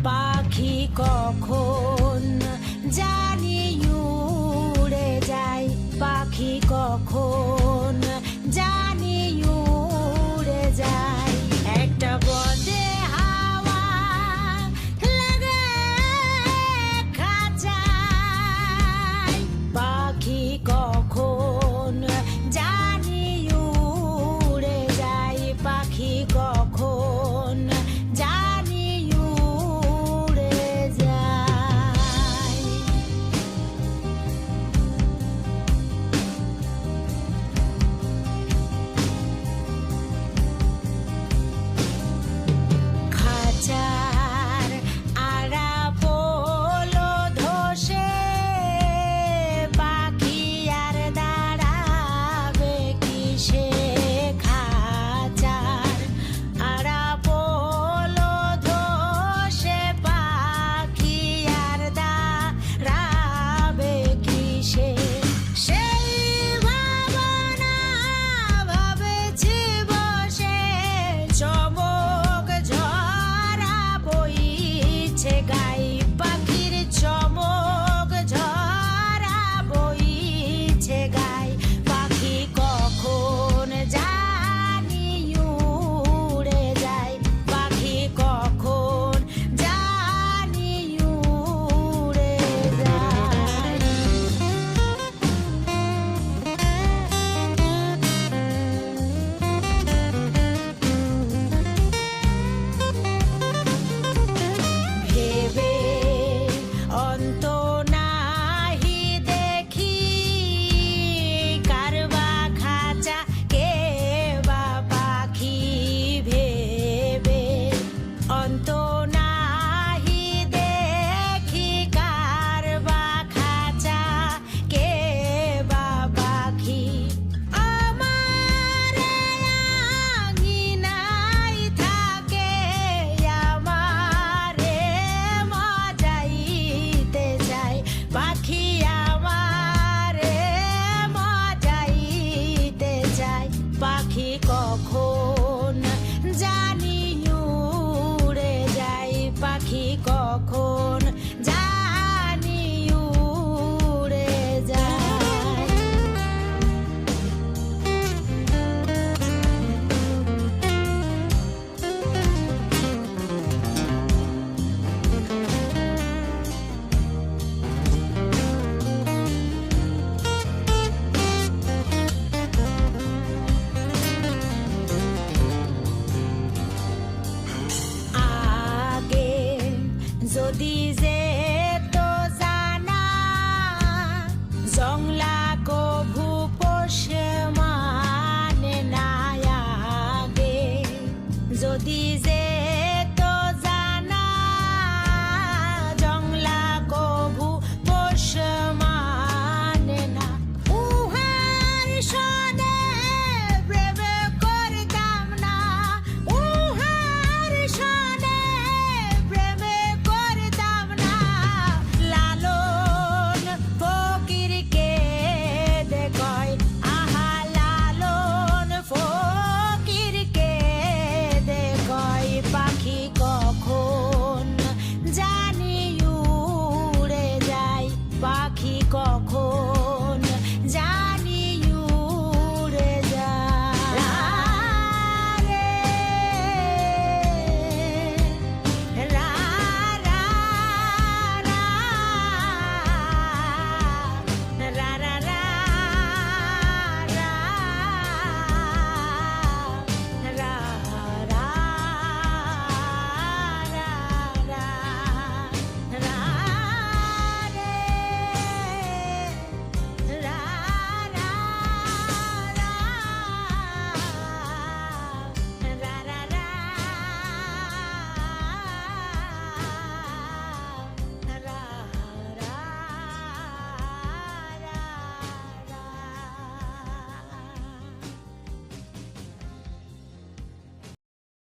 পাখি কখন জানি উড়ে যায়, পাখি কখন জানি উড়ে যায়। একটা বদে হাওয়া লাগে খাঁচায়, পাখি কখন জানি উড়ে যায়, পাখি কখন জানি উড়ে যায়। খাঁচার আড়া পোলো ধসে পাখি আর দাঁড়াবে কিসে, খাঁচার আড়া পোলো ধসে পাখি আর দাঁড়াবে কিসে। সেই ভাবনা ভাবেছি বসে, চমক ঝরা বইছে গাই, পাখির চমক ঝরা বইছে গাই। পাখি কখন জানি উড়ে যায়, পাখি কখন জানি উড়ে যায়। ভেবে অন্ত নাহি দেখি, কারবা খাঁচা কে বা পাখি। ভেবে অন্ত নাহি দেখি, কারবা খাঁচা কে বা পাখি। আমার আঙিনায় থাকে, আমারে মজাইতে চায়, পাখি আমারে মজাইতে চায়। পাখি কখন জানি উড়ে যায়, পাখি কখন জানি উড়ে যায়। আগে যদি যে তো জানা, জংলা